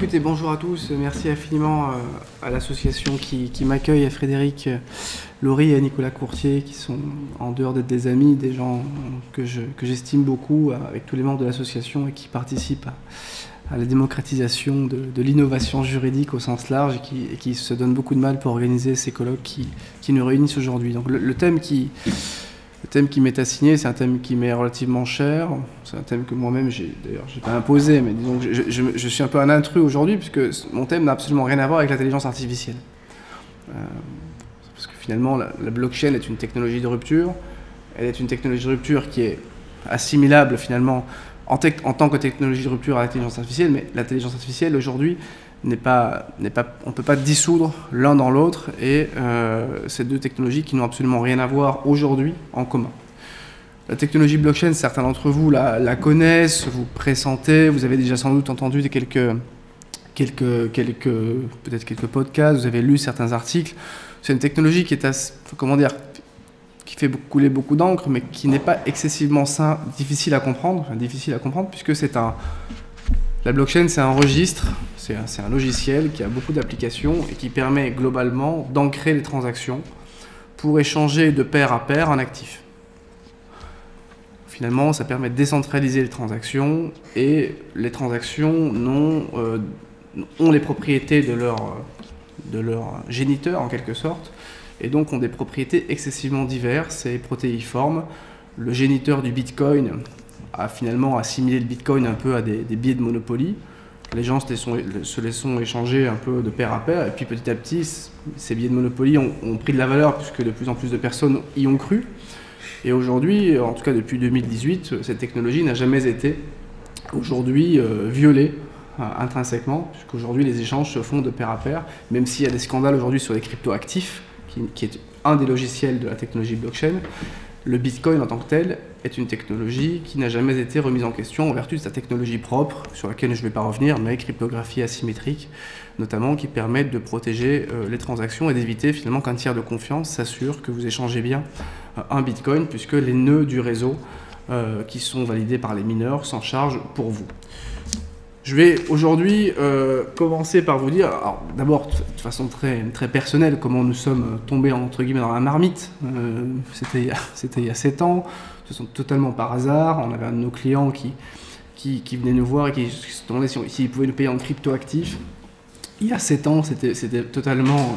Écoutez, bonjour à tous, merci infiniment à l'association qui m'accueille, à Frédéric Laurie et à Nicolas Courtier, qui sont, en dehors d'être des amis, des gens que j'estime beaucoup, avec tous les membres de l'association et qui participent à la démocratisation de l'innovation juridique au sens large et qui se donnent beaucoup de mal pour organiser ces colloques qui nous réunissent aujourd'hui. Donc le thème qui m'est assigné, c'est un thème qui m'est relativement cher. C'est un thème que moi-même, d'ailleurs, j'ai pas imposé, mais disons que je suis un peu un intrus aujourd'hui, puisque mon thème n'a absolument rien à voir avec l'intelligence artificielle. Parce que finalement, la blockchain est une technologie de rupture. Elle est une technologie de rupture qui est assimilable, finalement, en tant que technologie de rupture à l'intelligence artificielle, mais l'intelligence artificielle, aujourd'hui, on ne peut pas dissoudre l'un dans l'autre, et ces deux technologies qui n'ont absolument rien à voir aujourd'hui en commun. La technologie blockchain, certains d'entre vous la connaissent, vous pressentez, vous avez déjà sans doute entendu peut-être quelques podcasts, vous avez lu certains articles. C'est une technologie qui est qui fait couler beaucoup d'encre, mais qui n'est pas excessivement difficile à comprendre, puisque la blockchain, c'est un registre, c'est un logiciel qui a beaucoup d'applications et qui permet globalement d'ancrer les transactions pour échanger de pair à pair un actif. Finalement, ça permet de décentraliser les transactions, et les transactions ont les propriétés de leur géniteur en quelque sorte, et donc ont des propriétés excessivement diverses et protéiformes. Le géniteur du Bitcoin a finalement assimilé le Bitcoin un peu à des billets de Monopoly. Les gens se les sont échangés un peu de pair à pair, et puis petit à petit, ces billets de Monopoly ont pris de la valeur puisque de plus en plus de personnes y ont cru. Et aujourd'hui, en tout cas depuis 2018, cette technologie n'a jamais été aujourd'hui violée intrinsèquement, puisqu'aujourd'hui les échanges se font de pair à pair, même s'il y a des scandales aujourd'hui sur les cryptoactifs, qui est un des logiciels de la technologie blockchain. Le Bitcoin en tant que tel est une technologie qui n'a jamais été remise en question en vertu de sa technologie propre, sur laquelle je ne vais pas revenir, mais cryptographie asymétrique, notamment, qui permettent de protéger les transactions et d'éviter finalement qu'un tiers de confiance s'assure que vous échangez bien un Bitcoin, puisque les nœuds du réseau qui sont validés par les mineurs s'en chargent pour vous. Je vais aujourd'hui commencer par vous dire, d'abord de façon très personnelle, comment nous sommes tombés entre guillemets dans la marmite. C'était il y a 7 ans, ce sont totalement par hasard. On avait un de nos clients qui venait nous voir et qui se demandait s'il pouvait nous payer en cryptoactifs. Il y a 7 ans, c'était totalement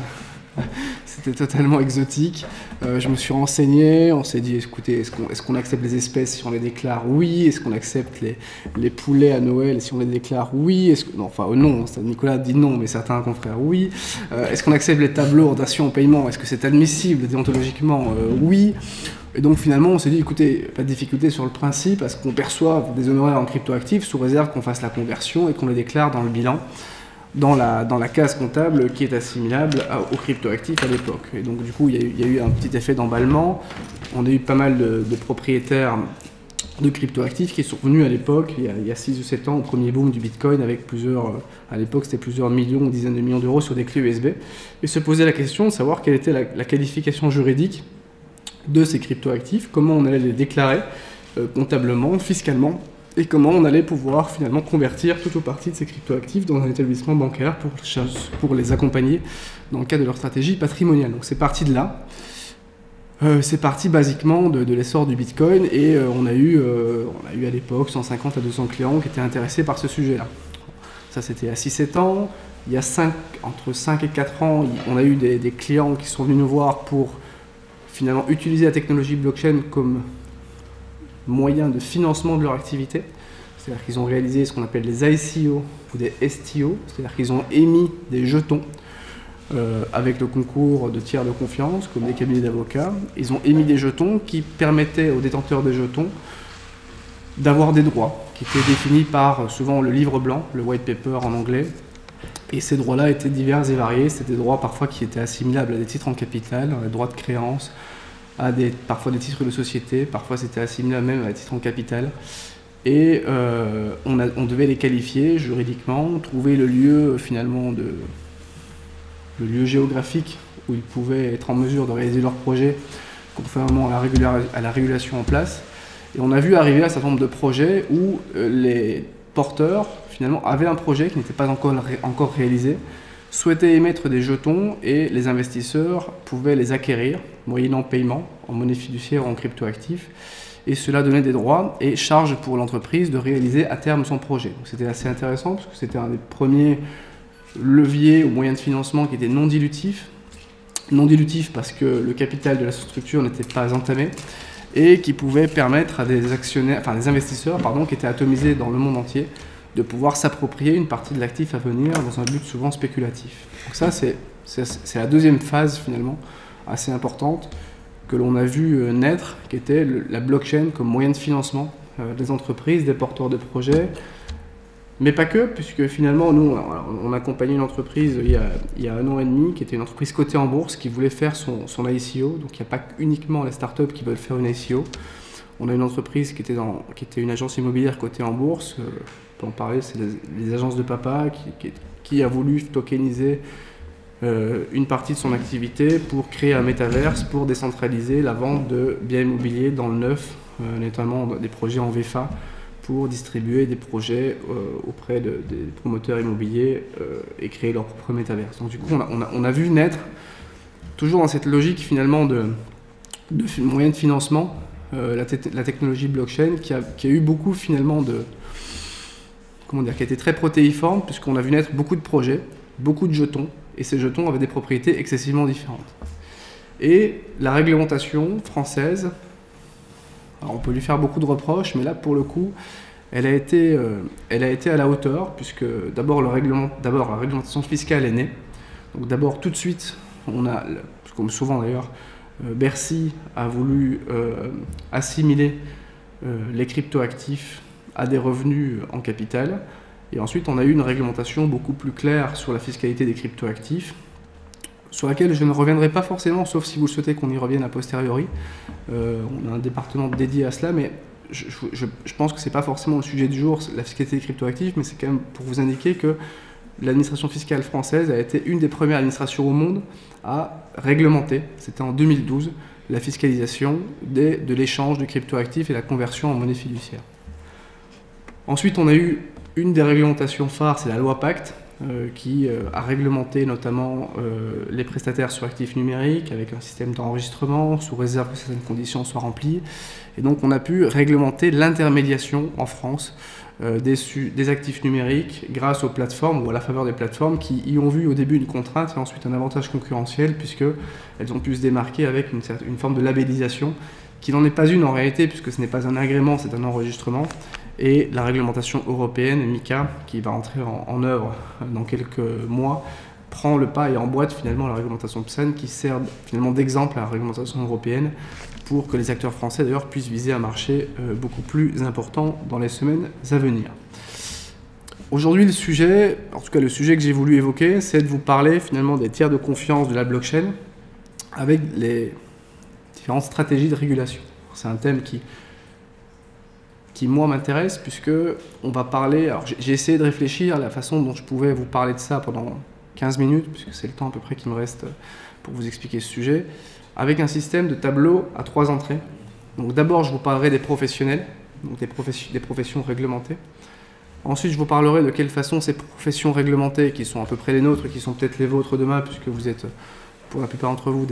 exotique. Je me suis renseigné, on s'est dit, écoutez, est-ce qu'on accepte les espèces si on les déclare? Oui. Est-ce qu'on accepte les poulets à Noël si on les déclare? Oui. Non, Nicolas dit non, mais certains confrères, oui. Est-ce qu'on accepte les tableaux en datation au paiement? Est-ce que c'est admissible déontologiquement? Oui. Et donc finalement, on s'est dit, écoutez, pas de difficulté sur le principe, à ce qu'on perçoive des honoraires en cryptoactifs sous réserve qu'on fasse la conversion et qu'on les déclare dans le bilan, dans la case comptable qui est assimilable aux cryptoactifs à l'époque. Et donc du coup, il y a eu un petit effet d'emballement. On a eu pas mal de propriétaires de cryptoactifs qui sont venus à l'époque, il y a 6 ou 7 ans, au premier boom du Bitcoin, avec à l'époque c'était plusieurs millions, dizaines de millions d'euros sur des clés USB, et se poser la question de savoir quelle était la qualification juridique de ces cryptoactifs, comment on allait les déclarer comptablement, fiscalement, et comment on allait pouvoir finalement convertir toute ou partie de ces cryptoactifs dans un établissement bancaire pour les accompagner dans le cadre de leur stratégie patrimoniale. Donc c'est parti de là. C'est parti basiquement de l'essor du Bitcoin, et on a eu à l'époque 150 à 200 clients qui étaient intéressés par ce sujet-là. Ça c'était à 6-7 ans. Il y a entre 5 et 4 ans, on a eu des clients qui sont venus nous voir pour finalement utiliser la technologie blockchain comme moyen de financement de leur activité. C'est-à-dire qu'ils ont réalisé ce qu'on appelle des ICO ou des STO, c'est-à-dire qu'ils ont émis des jetons avec le concours de tiers de confiance, comme des cabinets d'avocats. Ils ont émis des jetons qui permettaient aux détenteurs des jetons d'avoir des droits, qui étaient définis par souvent le livre blanc, le white paper en anglais. Et ces droits-là étaient divers et variés. C'était des droits parfois qui étaient assimilables à des titres en capital, à des droits de créance, parfois des titres de société, parfois c'était assimilable même à des titres en capital. Et on devait les qualifier juridiquement, trouver le lieu finalement le lieu géographique où ils pouvaient être en mesure de réaliser leur projet conformément à la régulation en place. Et on a vu arriver un certain nombre de projets où porteurs, finalement, avaient un projet qui n'était pas encore réalisé, souhaitaient émettre des jetons et les investisseurs pouvaient les acquérir, moyennant paiement, en monnaie fiduciaire ou en cryptoactifs. Et cela donnait des droits et charge pour l'entreprise de réaliser à terme son projet. C'était assez intéressant parce que c'était un des premiers leviers ou moyens de financement qui était non dilutif. Non dilutif parce que le capital de la structure n'était pas entamé et qui pouvait permettre à des actionnaires, enfin des investisseurs qui étaient atomisés dans le monde entier de pouvoir s'approprier une partie de l'actif à venir dans un but souvent spéculatif. Donc ça, c'est la deuxième phase finalement assez importante que l'on a vu naître, qui était la blockchain comme moyen de financement des entreprises, des porteurs de projets, mais pas que, puisque finalement, nous, on a accompagné une entreprise il y a 1 an et demi, qui était une entreprise cotée en bourse, qui voulait faire son ICO. Donc il n'y a pas uniquement les startups qui veulent faire une ICO. On a une entreprise qui était une agence immobilière cotée en bourse. On peut en parler, c'est les agences de papa, qui a voulu tokeniser une partie de son activité pour créer un métaverse, pour décentraliser la vente de biens immobiliers dans le neuf, notamment des projets en VFA, pour distribuer des projets auprès des promoteurs immobiliers et créer leur propre métaverse. Donc du coup, on a vu naître, toujours dans cette logique finalement de moyen de financement, la technologie blockchain qui a eu beaucoup finalement qui a été très protéiforme, puisqu'on a vu naître beaucoup de projets, beaucoup de jetons, et ces jetons avaient des propriétés excessivement différentes. Et la réglementation française, alors on peut lui faire beaucoup de reproches, mais là pour le coup, elle a été à la hauteur, puisque d'abord la réglementation fiscale est née. Donc d'abord tout de suite, on a, comme souvent d'ailleurs, Bercy a voulu assimiler les cryptoactifs à des revenus en capital. Et ensuite, on a eu une réglementation beaucoup plus claire sur la fiscalité des cryptoactifs, sur laquelle je ne reviendrai pas forcément, sauf si vous souhaitez qu'on y revienne a posteriori. On a un département dédié à cela, mais je pense que ce n'est pas forcément le sujet du jour, la fiscalité des cryptoactifs, mais c'est quand même pour vous indiquer que l'administration fiscale française a été une des premières administrations au monde à réglementer, c'était en 2012, la fiscalisation de l'échange de cryptoactifs et la conversion en monnaie fiduciaire. Ensuite, on a eu une des réglementations phares, c'est la loi Pacte, qui a réglementé notamment les prestataires sur actifs numériques avec un système d'enregistrement sous réserve que certaines conditions soient remplies. Et donc on a pu réglementer l'intermédiation en France des actifs numériques grâce aux plateformes ou à la faveur des plateformes qui y ont vu au début une contrainte et ensuite un avantage concurrentiel puisqu'elles ont pu se démarquer avec une forme de labellisation qui n'en est pas une en réalité puisque ce n'est pas un agrément, c'est un enregistrement. Et la réglementation européenne, MiCA, qui va entrer en œuvre dans quelques mois, prend le pas et emboîte finalement la réglementation PSAN qui sert finalement d'exemple à la réglementation européenne pour que les acteurs français d'ailleurs puissent viser un marché beaucoup plus important dans les semaines à venir. Aujourd'hui, le sujet que j'ai voulu évoquer, c'est de vous parler finalement des tiers de confiance de la blockchain avec les différentes stratégies de régulation. C'est un thème qui moi m'intéresse puisque on va parler, alors j'ai essayé de réfléchir à la façon dont je pouvais vous parler de ça pendant 15 minutes, puisque c'est le temps à peu près qu'il me reste pour vous expliquer ce sujet, avec un système de tableau à 3 entrées. Donc d'abord je vous parlerai des professionnels, donc des professions réglementées. Ensuite je vous parlerai de quelle façon ces professions réglementées, qui sont à peu près les nôtres, qui sont peut-être les vôtres demain, puisque vous êtes pour la plupart d'entre vous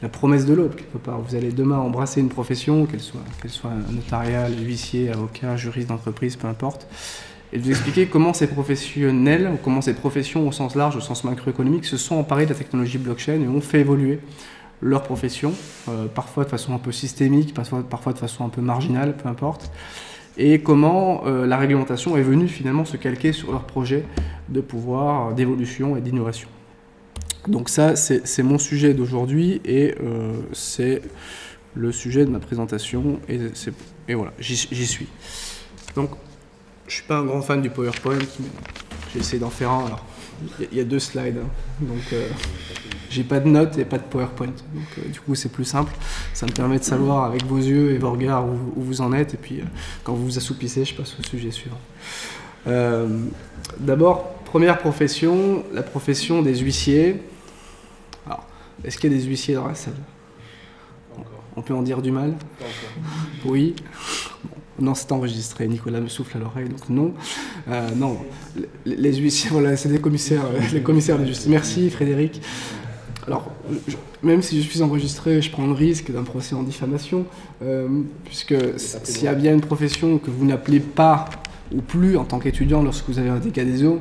la promesse de l'aube, quelque part. Vous allez demain embrasser une profession, qu'elle soit notariale, huissier, avocat, juriste d'entreprise, peu importe, et de vous expliquer comment ces professionnels, ou comment ces professions au sens large, au sens macroéconomique, se sont emparés de la technologie blockchain et ont fait évoluer leur profession, parfois de façon un peu systémique, parfois de façon un peu marginale, peu importe, et comment la réglementation est venue finalement se calquer sur leur projet de pouvoir, d'évolution et d'innovation. Donc ça, c'est mon sujet d'aujourd'hui et c'est le sujet de ma présentation et voilà, j'y suis. Donc, je ne suis pas un grand fan du PowerPoint, mais j'ai essayé d'en faire un. Alors, il y a 2 slides, hein, donc j'ai pas de notes et pas de PowerPoint. Donc du coup, c'est plus simple. Ça me permet de savoir avec vos yeux et vos regards où vous en êtes. Et puis, quand vous vous assoupissez, je passe au sujet suivant. D'abord, première profession, la profession des huissiers. Alors, est-ce qu'il y a des huissiers dans la salle? On peut en dire du mal? Oui. Bon. Non, c'est enregistré. Nicolas me souffle à l'oreille, donc non. Non, les huissiers, voilà, c'est les commissaires de justice. Merci Frédéric. Alors, même si je suis enregistré, je prends le risque d'un procès en diffamation, puisque s'il y a bien une profession que vous n'appelez pas ou plus en tant qu'étudiant lorsque vous avez un dégât des eaux,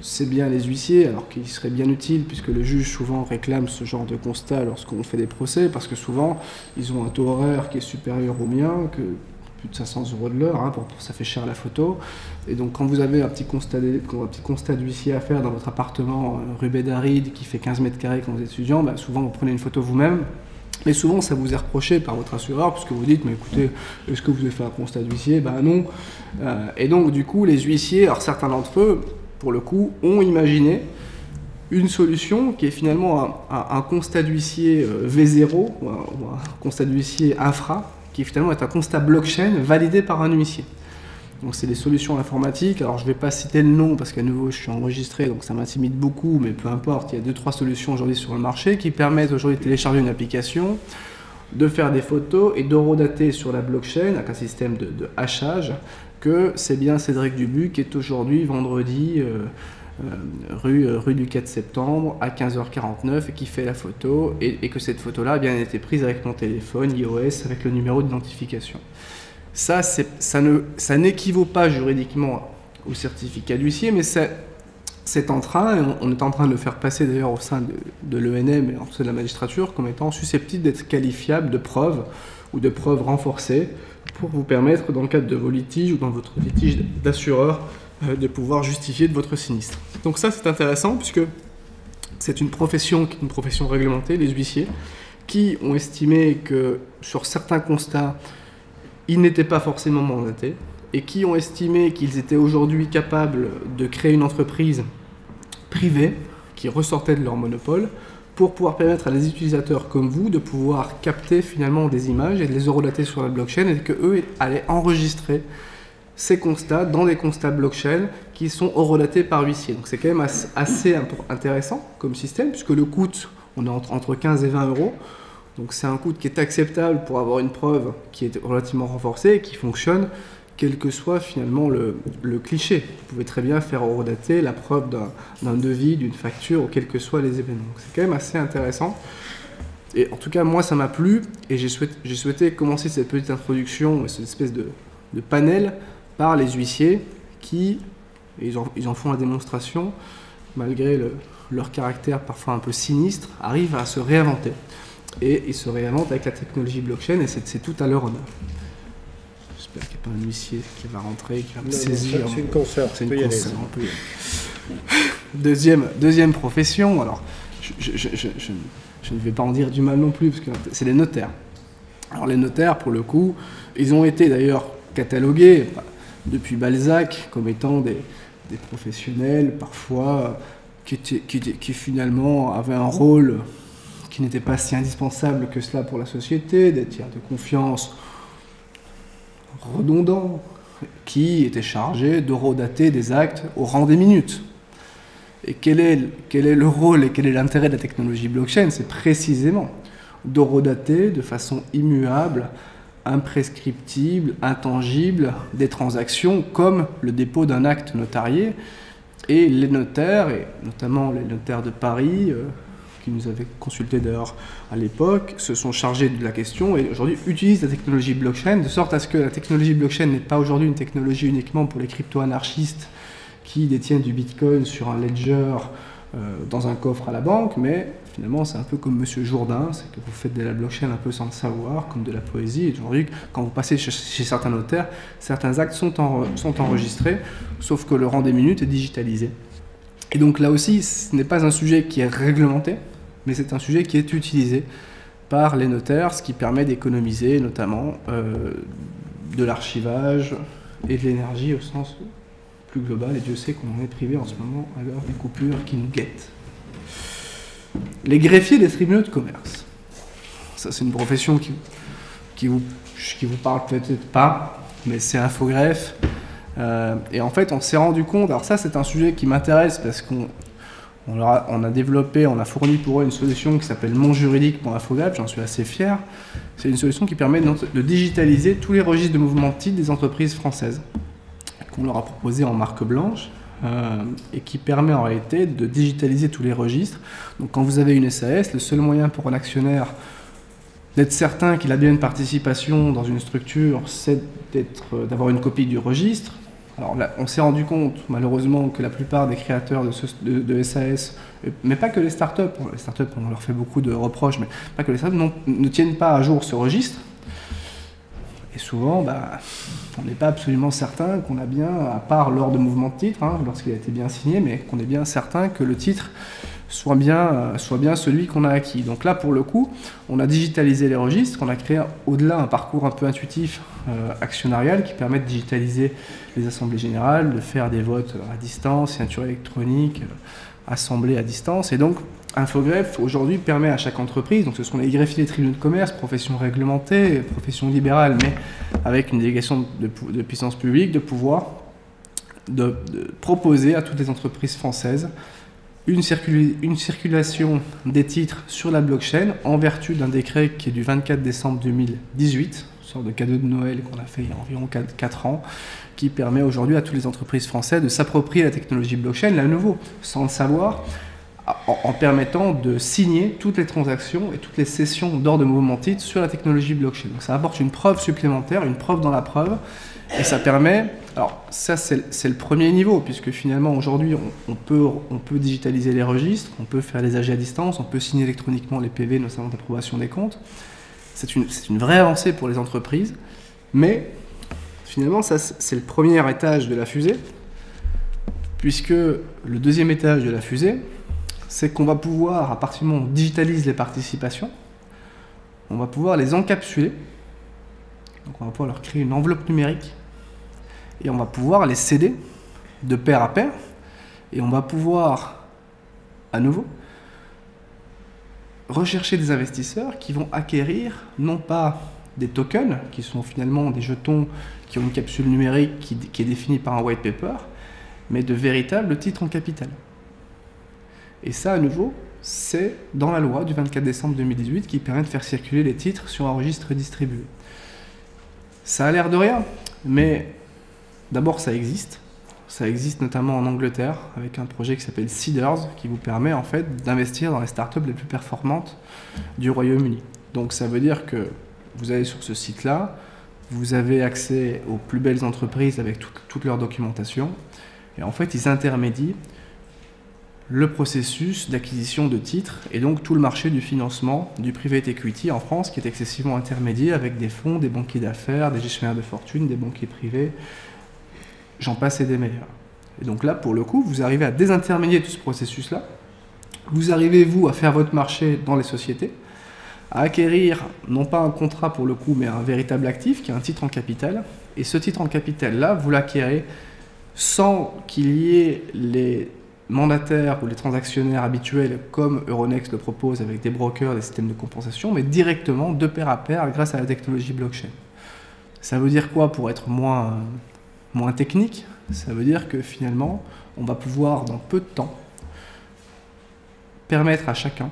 c'est bien les huissiers, alors qu'il serait bien utile, puisque le juge souvent réclame ce genre de constat lorsqu'on fait des procès, parce que souvent, ils ont un taux horaire qui est supérieur au mien, que plus de 500 € de l'heure, hein, ça fait cher la photo. Et donc quand vous avez un petit constat d'huissier à faire dans votre appartement rue Bédaride qui fait 15 mètres carrés quand vous êtes étudiant, bah, souvent vous prenez une photo vous-même. Mais souvent ça vous est reproché par votre assureur, puisque vous dites, mais écoutez, est-ce que vous avez fait un constat d'huissier? Ben non. Et donc du coup les huissiers, alors certains d'entre eux, pour le coup, ont imaginé une solution qui est finalement un constat d'huissier V0, ou un constat d'huissier infra, qui finalement est un constat blockchain validé par un huissier. Donc c'est des solutions informatiques. Alors je ne vais pas citer le nom parce qu'à nouveau je suis enregistré, donc ça m'intimide beaucoup, mais peu importe, il y a 2-3 solutions aujourd'hui sur le marché qui permettent aujourd'hui de télécharger une application, de faire des photos et d'horodater sur la blockchain avec un système de hachage que c'est bien Cédric Dubuc qui est aujourd'hui vendredi rue du 4 septembre à 15h49 et qui fait la photo et que cette photo-là a bien été prise avec mon téléphone iOS avec le numéro d'identification. Ça n'équivaut pas juridiquement au certificat d'huissier, mais c'est en train, et on est en train de le faire passer d'ailleurs au sein de l'ENM et en sein de la magistrature comme étant susceptible d'être qualifiable de preuve ou de preuve renforcée pour vous permettre, dans le cadre de vos litiges ou dans votre litige d'assureur, de pouvoir justifier de votre sinistre. Donc ça c'est intéressant puisque c'est une profession réglementée, les huissiers, qui ont estimé que sur certains constats, ils n'étaient pas forcément mandatés et qui ont estimé qu'ils étaient aujourd'hui capables de créer une entreprise privée qui ressortait de leur monopole pour pouvoir permettre à des utilisateurs comme vous de pouvoir capter finalement des images et de les horodater sur la blockchain et qu'eux allaient enregistrer ces constats dans des constats blockchain qui sont horodatés par huissier. Donc c'est quand même assez intéressant comme système puisque le coût, on est entre 15 et 20 €. Donc c'est un coût qui est acceptable pour avoir une preuve qui est relativement renforcée et qui fonctionne quel que soit finalement le cliché. Vous pouvez très bien faire horodater la preuve d'un devis, d'une facture, ou quels que soient les événements. C'est quand même assez intéressant. Et en tout cas, moi, ça m'a plu et j'ai souhaité commencer cette petite introduction, cette espèce de panel par les huissiers qui, ils en font la démonstration, malgré leur caractère parfois un peu sinistre, arrivent à se réinventer. Et ils se réinventent avec la technologie blockchain et c'est tout à leur honneur. J'espère qu'il n'y a pas un huissier qui va rentrer, qui va me saisir. C'est une consoeur. C'est une consoeur. Deuxième profession, alors je ne vais pas en dire du mal non plus, parce que c'est les notaires. Alors les notaires, pour le coup, ils ont été d'ailleurs catalogués depuis Balzac comme étant des professionnels, parfois, qui finalement avaient un rôle qui n'était pas si indispensable que cela pour la société, des tiers de confiance redondants, qui étaient chargés d'horodater des actes au rang des minutes. Et quel est le rôle et quel est l'intérêt de la technologie blockchain? C'est précisément d'horodater de façon immuable, imprescriptible, intangible, des transactions comme le dépôt d'un acte notarié. Et les notaires, et notamment les notaires de Paris, qui nous avaient consulté d'ailleurs à l'époque, se sont chargés de la question et aujourd'hui utilisent la technologie blockchain, de sorte à ce que la technologie blockchain n'est pas aujourd'hui une technologie uniquement pour les crypto-anarchistes qui détiennent du bitcoin sur un ledger dans un coffre à la banque, mais finalement c'est un peu comme Monsieur Jourdain, c'est que vous faites de la blockchain un peu sans le savoir, comme de la poésie, et aujourd'hui quand vous passez chez certains notaires, certains actes sont enregistrés, sauf que le rang des minutes est digitalisé. Et donc là aussi, ce n'est pas un sujet qui est réglementé, mais c'est un sujet qui est utilisé par les notaires, ce qui permet d'économiser notamment de l'archivage et de l'énergie au sens plus global, et Dieu sait qu'on en est privé en ce moment à l'heure des coupures qui nous guettent. Les greffiers des tribunaux de commerce. Ça, c'est une profession qui vous parle peut-être pas, mais c'est Infogreffe. Et en fait, on s'est rendu compte, alors ça c'est un sujet qui m'intéresse parce qu'on On a développé, on a fourni pour eux une solution qui s'appelle monjuridique.infogab, j'en suis assez fier. C'est une solution qui permet de digitaliser tous les registres de mouvement de titres des entreprises françaises, qu'on leur a proposé en marque blanche, et qui permet en réalité de digitaliser tous les registres. Donc quand vous avez une SAS, le seul moyen pour un actionnaire d'être certain qu'il a bien une participation dans une structure, c'est d'avoir une copie du registre. Alors là, on s'est rendu compte, malheureusement, que la plupart des créateurs de SAS, mais pas que les startups, on leur fait beaucoup de reproches, mais pas que les startups, ne tiennent pas à jour ce registre. Et souvent, on n'est pas absolument certain qu'on a bien, à part lors de mouvements de titre, lorsqu'il a été bien signé, mais qu'on est bien certain que le titre soit bien celui qu'on a acquis. Donc là, pour le coup, on a digitalisé les registres, on a créé au-delà un parcours un peu intuitif actionnarial qui permet de digitaliser les assemblées générales, de faire des votes à distance, signature électronique, assemblée à distance. Et donc, Infogreffe, aujourd'hui, permet à chaque entreprise, donc ce sont les greffiers des tribunaux de commerce, profession réglementée, profession libérale, mais avec une délégation de puissance publique, de pouvoir de proposer à toutes les entreprises françaises une circulation des titres sur la blockchain en vertu d'un décret qui est du 24 décembre 2018, une sorte de cadeau de Noël qu'on a fait il y a environ 4 ans, qui permet aujourd'hui à toutes les entreprises françaises de s'approprier la technologie blockchain, là à nouveau, sans le savoir, en permettant de signer toutes les transactions et toutes les sessions d'ordre de mouvement de titre sur la technologie blockchain. Donc ça apporte une preuve supplémentaire, une preuve dans la preuve, et ça permet... Alors ça c'est le premier niveau, puisque finalement aujourd'hui on peut digitaliser les registres, on peut faire les AG à distance, on peut signer électroniquement les PV, notamment d'approbation des comptes. C'est une vraie avancée pour les entreprises, mais finalement ça c'est le premier étage de la fusée, puisque le deuxième étage de la fusée, c'est qu'on va pouvoir, à partir du moment où on digitalise les participations, on va pouvoir les encapsuler, donc on va pouvoir leur créer une enveloppe numérique, et on va pouvoir les céder de pair à pair, et on va pouvoir, à nouveau, rechercher des investisseurs qui vont acquérir non pas des tokens, qui sont finalement des jetons qui ont une capsule numérique qui est définie par un white paper, mais de véritables titres en capital. Et ça, à nouveau, c'est dans la loi du 24 décembre 2018 qui permet de faire circuler les titres sur un registre distribué. Ça a l'air de rien, mais d'abord ça existe. Ça existe notamment en Angleterre avec un projet qui s'appelle Seeders qui vous permet en fait d'investir dans les startups les plus performantes du Royaume-Uni. Donc ça veut dire que vous allez sur ce site-là, vous avez accès aux plus belles entreprises avec toute leur documentation, et en fait ils intermédient le processus d'acquisition de titres et donc tout le marché du financement du private equity en France qui est excessivement intermédié avec des fonds, des banquiers d'affaires, des gestionnaires de fortune, des banquiers privés, j'en passe et des meilleurs. Et donc là, pour le coup, vous arrivez à désintermédier tout ce processus-là, vous arrivez, vous, à faire votre marché dans les sociétés, à acquérir, non pas un contrat pour le coup, mais un véritable actif qui est un titre en capital, et ce titre en capital-là, vous l'acquérez sans qu'il y ait les mandataires ou les transactionnaires habituels comme Euronext le propose avec des brokers, des systèmes de compensation, mais directement de pair à pair grâce à la technologie blockchain. Ça veut dire quoi pour être moins technique? Ça veut dire que finalement, on va pouvoir dans peu de temps permettre à chacun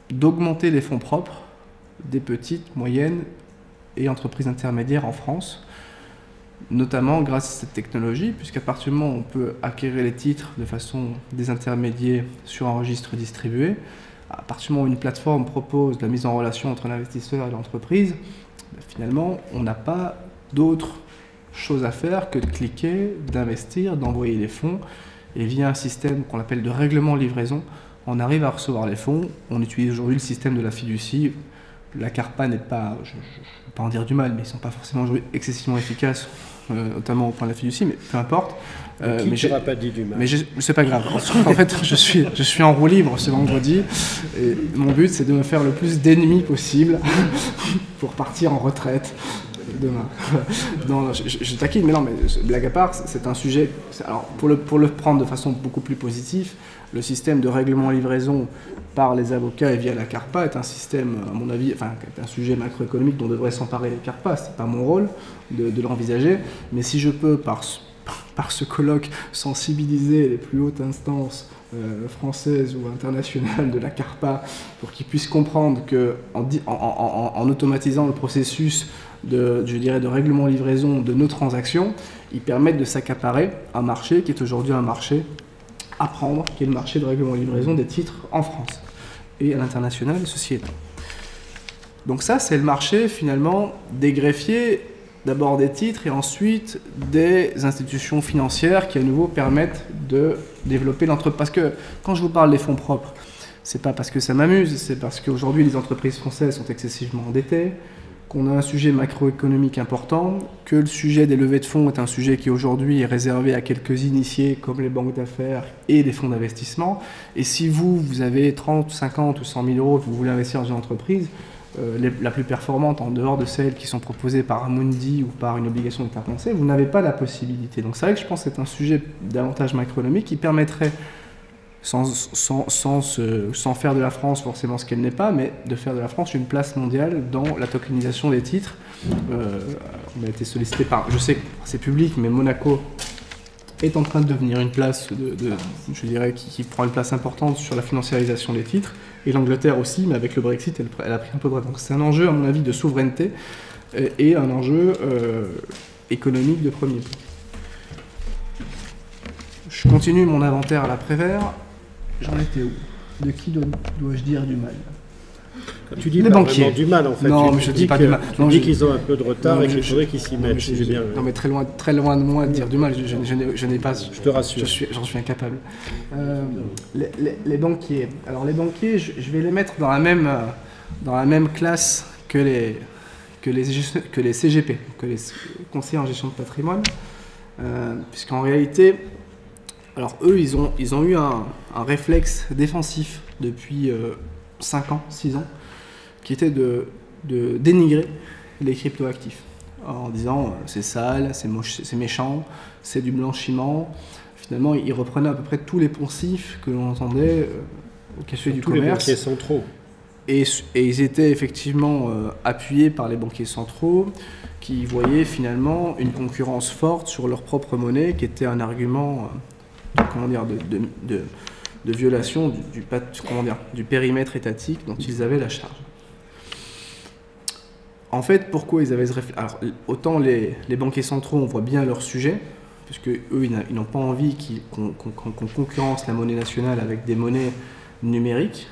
d'augmenter les fonds propres des petites, moyennes et entreprises intermédiaires en France, notamment grâce à cette technologie, puisqu'à partir du moment où on peut acquérir les titres de façon désintermédiée sur un registre distribué, à partir du moment où une plateforme propose la mise en relation entre l'investisseur et l'entreprise, finalement, on n'a pas d'autre chose à faire que de cliquer, d'investir, d'envoyer les fonds, et via un système qu'on appelle de règlement livraison, on arrive à recevoir les fonds. On utilise aujourd'hui le système de la fiducie. La CARPA n'est pas, je ne vais pas en dire du mal, mais ils ne sont pas forcément excessivement efficaces, notamment au point de la fiducie, mais peu importe. Qui ne t'aura pas dit du mal? Mais c'est pas grave. En fait, je suis en roue libre ce vendredi, et mon but c'est de me faire le plus d'ennemis possible pour partir en retraite demain. Non, je taquine, mais non, mais blague à part, c'est un sujet. Alors, pour le prendre de façon beaucoup plus positive, le système de règlement livraison par les avocats et via la CARPA est un système, à mon avis, enfin, un sujet macroéconomique dont devrait s'emparer les CARPA. C'est pas mon rôle de l'envisager, mais si je peux, par ce colloque, sensibiliser les plus hautes instances française ou internationale de la CARPA pour qu'ils puissent comprendre qu'en automatisant le processus de règlement-livraison de nos transactions, ils permettent de s'accaparer un marché qui est aujourd'hui un marché à prendre, qui est le marché de règlement-livraison des titres en France et à l'international, ceci étant. Donc ça, c'est le marché finalement des greffiers, d'abord des titres et ensuite des institutions financières qui à nouveau permettent de développer l'entreprise. Parce que quand je vous parle des fonds propres, c'est pas parce que ça m'amuse, c'est parce qu'aujourd'hui les entreprises françaises sont excessivement endettées, qu'on a un sujet macroéconomique important, que le sujet des levées de fonds est un sujet qui aujourd'hui est réservé à quelques initiés comme les banques d'affaires et les fonds d'investissement. Et si vous avez 30, 50 ou 100 000 euros que vous voulez investir dans une entreprise, la plus performante en dehors de celles qui sont proposées par Amundi ou par une obligation d'État français, vous n'avez pas la possibilité. Donc c'est vrai que je pense que c'est un sujet davantage macroéconomique qui permettrait, sans faire de la France forcément ce qu'elle n'est pas, mais de faire de la France une place mondiale dans la tokenisation des titres. On a été sollicité par, je sais que c'est public, mais Monaco est en train de devenir une place, je dirais, qui prend une place importante sur la financiarisation des titres, et l'Angleterre aussi, mais avec le Brexit, elle a pris un peu de retard. Donc c'est un enjeu, à mon avis, de souveraineté et un enjeu économique de premier plan. Je continue mon inventaire à l'après-vert. J'en étais où? De qui dois-je dire du mal? Quand tu dis les banquiers. Du mal, en fait. Non, mais je dis pas du mal. Tu dis qu'ils ont un peu de retard et qu'il faudrait qu'ils s'y mettent. Non, mais très loin de moi de dire du mal. Je n'ai pas. Je te rassure. J'en suis incapable. Les banquiers. Alors les banquiers, je vais les mettre dans la même classe que les CGP, que les conseillers en gestion de patrimoine, puisqu'en réalité, alors eux, ils ont eu un réflexe défensif depuis 5 ans, 6 ans, qui était de dénigrer les cryptoactifs en disant c'est sale, c'est moche, c'est méchant, c'est du blanchiment. Finalement, ils reprenaient à peu près tous les poncifs que l'on entendait au café du commerce. Les banquiers centraux. Et ils étaient effectivement appuyés par les banquiers centraux qui voyaient finalement une concurrence forte sur leur propre monnaie, qui était un argument de violation du périmètre étatique dont ils avaient la charge. En fait, pourquoi ils avaient ce réflexe? Alors, autant les banquiers centraux, on voit bien leur sujet, puisque eux, ils n'ont pas envie qu'on concurrence la monnaie nationale avec des monnaies numériques.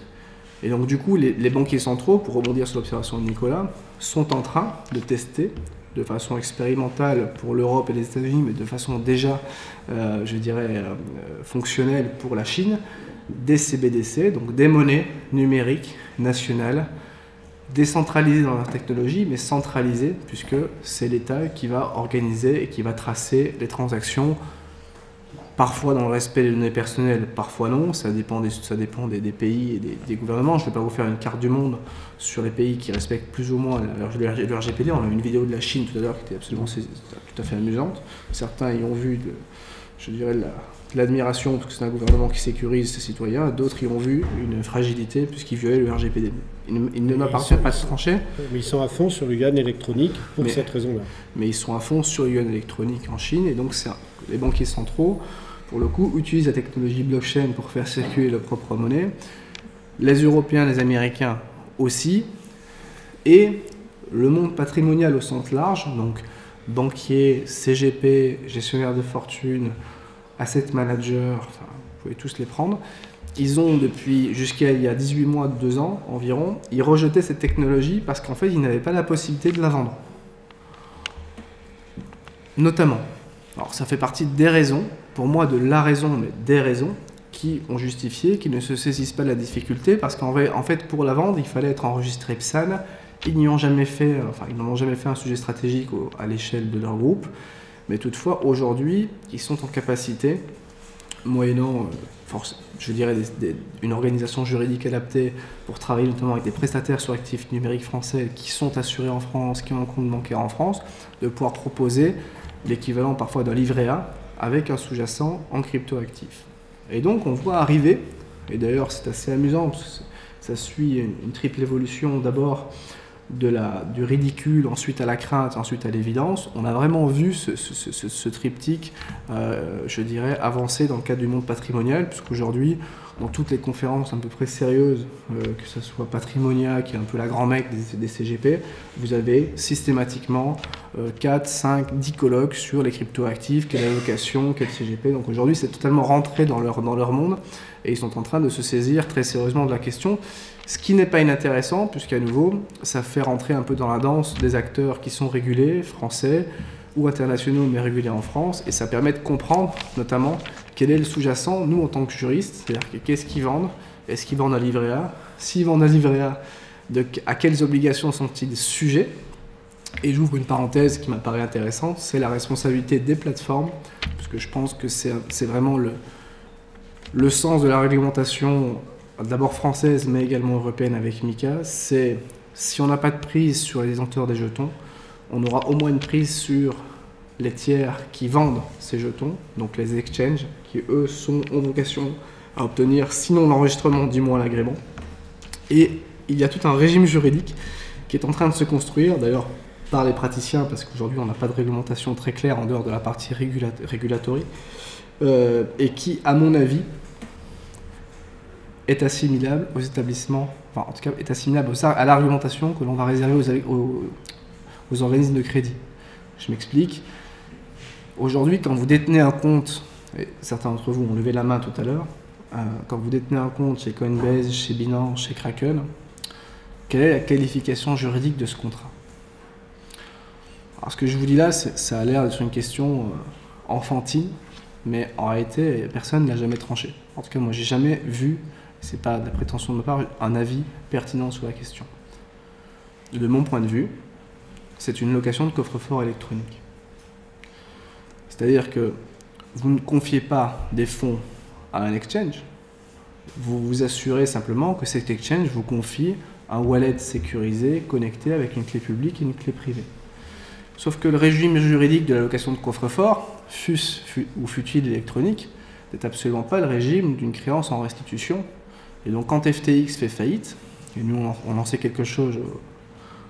Et donc, du coup, les banquiers centraux, pour rebondir sur l'observation de Nicolas, sont en train de tester de façon expérimentale pour l'Europe et les États-Unis, mais de façon déjà, fonctionnelle pour la Chine, des CBDC, donc des monnaies numériques nationales, décentralisées dans leur technologie, mais centralisées, puisque c'est l'État qui va organiser et qui va tracer les transactions, parfois dans le respect des données personnelles, parfois non, ça dépend des pays et des gouvernements. Je ne vais pas vous faire une carte du monde sur les pays qui respectent plus ou moins le RGPD. On a eu une vidéo de la Chine tout à l'heure qui était absolument tout à fait amusante. Certains y ont vu l'admiration parce que c'est un gouvernement qui sécurise ses citoyens, d'autres y ont vu une fragilité puisqu'ils violaient le RGPD. Il ne m'appartient pas de trancher. Mais ils sont à fond sur le yuan électronique pour cette raison-là. Mais ils sont à fond sur le yuan électronique en Chine, et donc les banquiers centraux, pour le coup, utilisent la technologie blockchain pour faire circuler leur propre monnaie. Les Européens, les Américains aussi, et le monde patrimonial au sens large, donc banquiers, CGP, gestionnaires de fortune, asset managers, enfin, vous pouvez tous les prendre. Ils ont depuis jusqu'à il y a 18 mois, 2 ans environ, ils rejetaient cette technologie parce qu'en fait, ils n'avaient pas la possibilité de la vendre. Notamment. Alors, ça fait partie des raisons, pour moi de la raison, mais des raisons, qui ont justifié qu'ils ne se saisissent pas de la difficulté, parce qu'en fait, pour la vendre, il fallait être enregistré PSAN. Ils n'en ont jamais fait un sujet stratégique à l'échelle de leur groupe. Mais toutefois, aujourd'hui, ils sont en capacité, moyennant une organisation juridique adaptée pour travailler notamment avec des prestataires sur actifs numériques français qui sont assurés en France, qui ont un compte bancaire en France, de pouvoir proposer l'équivalent parfois d'un livret A avec un sous-jacent en crypto-actif. Et donc on voit arriver, et d'ailleurs c'est assez amusant parce que ça suit une triple évolution, d'abord du ridicule, ensuite à la crainte, ensuite à l'évidence, on a vraiment vu ce triptyque, je dirais, avancer dans le cadre du monde patrimonial, puisqu'aujourd'hui, dans toutes les conférences à peu près sérieuses, que ce soit Patrimonia, qui est un peu la grand-mecque des CGP, vous avez systématiquement 4, 5, 10 colloques sur les cryptoactifs, quelle allocation, quel CGP. Donc aujourd'hui, c'est totalement rentré dans leur monde, et ils sont en train de se saisir très sérieusement de la question, ce qui n'est pas inintéressant, puisqu'à nouveau, ça fait rentrer un peu dans la danse des acteurs qui sont régulés, français ou internationaux, mais régulés en France, et ça permet de comprendre, notamment, quel est le sous-jacent, nous, en tant que juristes, c'est-à-dire qu'est-ce qu'ils vendent, est-ce qu'ils vendent un livret A, s'ils vendent un livret A, à quelles obligations sont-ils sujets. Et j'ouvre une parenthèse qui m'apparaît intéressante, c'est la responsabilité des plateformes, parce que je pense que c'est vraiment le sens de la réglementation, d'abord française, mais également européenne avec MiCA, c'est si on n'a pas de prise sur les détenteurs des jetons, on aura au moins une prise sur les tiers qui vendent ces jetons, donc les exchanges, qui eux ont vocation à obtenir, sinon l'enregistrement, du moins l'agrément. Et il y a tout un régime juridique qui est en train de se construire, d'ailleurs par les praticiens, parce qu'aujourd'hui on n'a pas de réglementation très claire en dehors de la partie régulatory, et qui, à mon avis, est assimilable aux établissements, enfin en tout cas est assimilable à l'argumentation que l'on va réserver aux organismes de crédit. Je m'explique. Aujourd'hui, quand vous détenez un compte, et certains d'entre vous ont levé la main tout à l'heure, quand vous détenez un compte chez Coinbase, chez Binance, chez Kraken, quelle est la qualification juridique de ce contrat? Alors ce que je vous dis là, ça a l'air d'être une question enfantine, mais en réalité, personne ne l'a jamais tranché. En tout cas, moi, j'ai jamais vu, c'est pas de la prétention de ma part, un avis pertinent sur la question. De mon point de vue, c'est une location de coffre-fort électronique. C'est-à-dire que vous ne confiez pas des fonds à un exchange, vous vous assurez simplement que cet exchange vous confie un wallet sécurisé, connecté avec une clé publique et une clé privée. Sauf que le régime juridique de la location de coffre-fort, fût-il électronique, n'est absolument pas le régime d'une créance en restitution. Et donc quand FTX fait faillite, et nous on en sait quelque chose au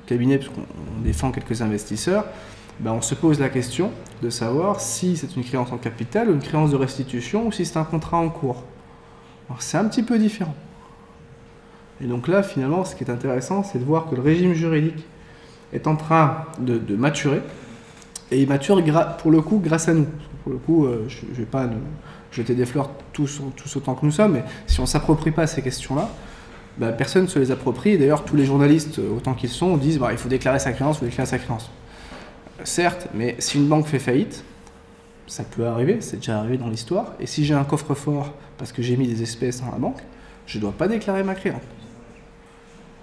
cabinet parce qu'on défend quelques investisseurs, ben on se pose la question de savoir si c'est une créance en capital ou une créance de restitution ou si c'est un contrat en cours. Alors c'est un petit peu différent. Et donc là finalement ce qui est intéressant c'est de voir que le régime juridique est en train de maturer, et il mature pour le coup grâce à nous. Pour le coup, je ne vais pas jeter des fleurs tous autant que nous sommes, mais si on ne s'approprie pas ces questions-là, bah, personne ne se les approprie. D'ailleurs, tous les journalistes, autant qu'ils sont, disent bah, il faut déclarer sa créance, il faut déclarer sa créance. Certes, mais si une banque fait faillite, ça peut arriver, c'est déjà arrivé dans l'histoire, et si j'ai un coffre-fort parce que j'ai mis des espèces dans la banque, je ne dois pas déclarer ma créance.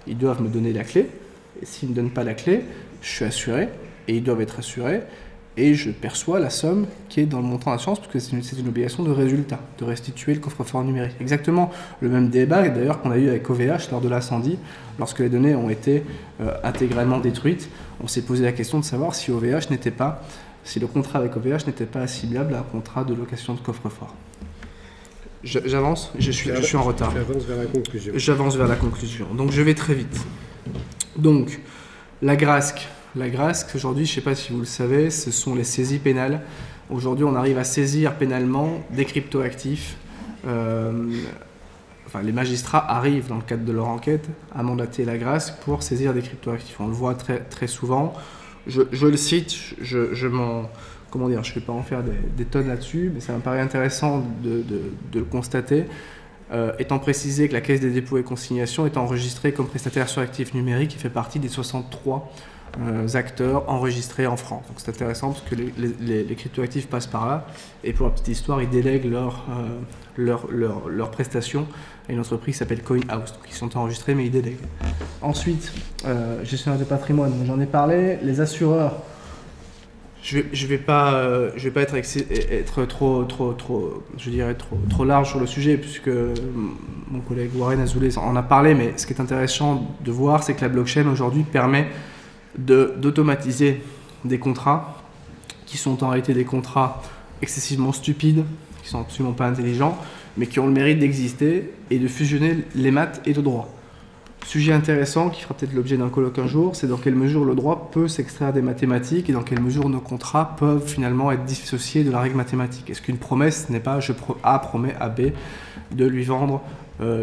Ils doivent me donner la clé, et s'ils ne me donnent pas la clé, je suis assuré, et ils doivent être assurés, et je perçois la somme qui est dans le montant d'assurance, parce que c'est une obligation de résultat, de restituer le coffre-fort numérique. Exactement le même débat, d'ailleurs, qu'on a eu avec OVH lors de l'incendie, lorsque les données ont été intégralement détruites. On s'est posé la question de savoir si si le contrat avec OVH n'était pas assimilable à un contrat de location de coffre-fort. J'avance, je suis en retard. J'avance vers la conclusion. J'avance vers la conclusion, donc je vais très vite. Donc, la GRASC, aujourd'hui, je ne sais pas si vous le savez, ce sont les saisies pénales. Aujourd'hui, on arrive à saisir pénalement des cryptoactifs. Les magistrats arrivent, dans le cadre de leur enquête, à mandater la GRASC pour saisir des cryptoactifs. On le voit très, très souvent. Je le cite, je ne vais pas en faire des tonnes là-dessus, mais ça me paraît intéressant de le constater. Étant précisé que la Caisse des dépôts et consignations est enregistrée comme prestataire sur actifs numériques, il fait partie des 63 acteurs enregistrés en France. Donc c'est intéressant parce que les cryptoactifs passent par là, et pour la petite histoire, ils délèguent leurs prestations à une entreprise qui s'appelle CoinHouse. Donc ils sont enregistrés mais ils délèguent. Ensuite, gestionnaire de patrimoine, j'en ai parlé, les assureurs. Je vais pas être trop large sur le sujet, puisque mon collègue Warren Azoulay en a parlé, mais ce qui est intéressant de voir, c'est que la blockchain aujourd'hui permet d'automatiser des contrats qui sont en réalité des contrats excessivement stupides, qui sont absolument pas intelligents, mais qui ont le mérite d'exister et de fusionner les maths et le droit. Sujet intéressant qui fera peut-être l'objet d'un colloque un jour, c'est dans quelle mesure le droit peut s'extraire des mathématiques et dans quelle mesure nos contrats peuvent finalement être dissociés de la règle mathématique. Est-ce qu'une promesse n'est pas A promet à B de lui vendre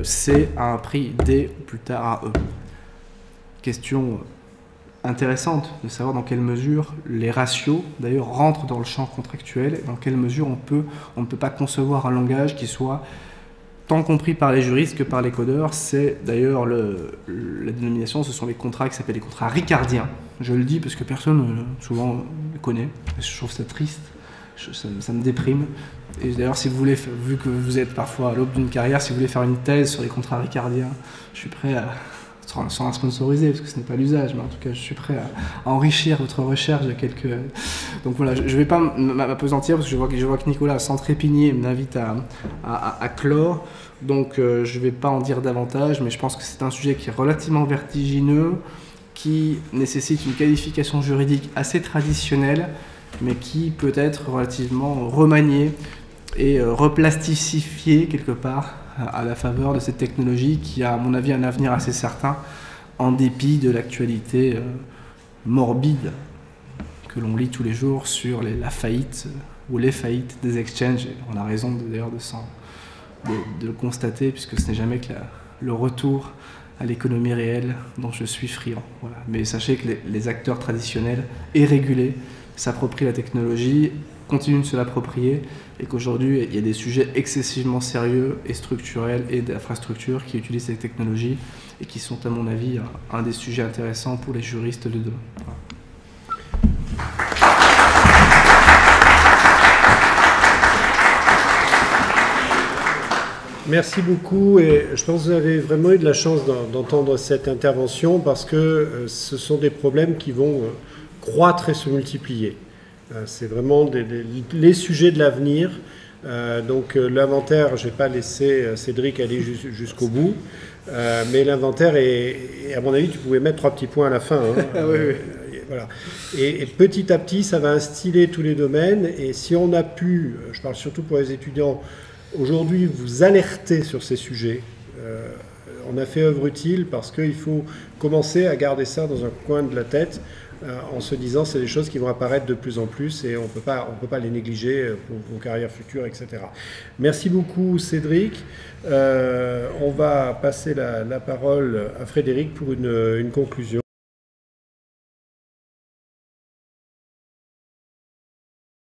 C à un prix D ou plus tard à E? Question intéressante de savoir dans quelle mesure les ratios d'ailleurs rentrent dans le champ contractuel et dans quelle mesure on ne peut pas concevoir un langage qui soit tant compris par les juristes que par les codeurs. C'est d'ailleurs la dénomination, ce sont les contrats qui s'appellent les contrats ricardiens. Je le dis parce que personne souvent le connaît. Je trouve ça triste, ça me déprime. Et d'ailleurs, si vous voulez, vu que vous êtes parfois à l'aube d'une carrière, si vous voulez faire une thèse sur les contrats ricardiens, je suis prêt à, sans la sponsoriser, parce que ce n'est pas l'usage, mais en tout cas, je suis prêt à enrichir votre recherche de quelques... Donc voilà, je ne vais pas m'apesantir, parce que je vois que Nicolas, sans trépigner, m'invite à clore. Donc je ne vais pas en dire davantage, mais je pense que c'est un sujet qui est relativement vertigineux, qui nécessite une qualification juridique assez traditionnelle, mais qui peut être relativement remanié et replasticifié quelque part à la faveur de cette technologie qui a, à mon avis, un avenir assez certain en dépit de l'actualité morbide que l'on lit tous les jours sur la faillite ou les faillites des exchanges. Et on a raison d'ailleurs de le constater, puisque ce n'est jamais que le retour à l'économie réelle dont je suis friand. Voilà. Mais sachez que les acteurs traditionnels et régulés s'approprient la technologie, continuent de se l'approprier, et qu'aujourd'hui, il y a des sujets excessivement sérieux et structurels et d'infrastructures qui utilisent ces technologies et qui sont, à mon avis, un des sujets intéressants pour les juristes de demain. Voilà. Merci beaucoup, et je pense que vous avez vraiment eu de la chance d'entendre cette intervention parce que ce sont des problèmes qui vont croître et se multiplier. C'est vraiment les sujets de l'avenir. Donc l'inventaire, je ne vais pas laisser Cédric aller jusqu'au bout, mais l'inventaire est, à mon avis, tu pouvais mettre 3 petits points à la fin. Hein. Oui. Voilà. Et petit à petit, ça va instiller tous les domaines. Et si on a pu, je parle surtout pour les étudiants, aujourd'hui vous alerter sur ces sujets, on a fait œuvre utile parce qu'il faut commencer à garder ça dans un coin de la tête en se disant c'est des choses qui vont apparaître de plus en plus et on peut pas les négliger pour vos carrières futures, etc. Merci beaucoup Cédric. On va passer la parole à Frédéric pour une conclusion.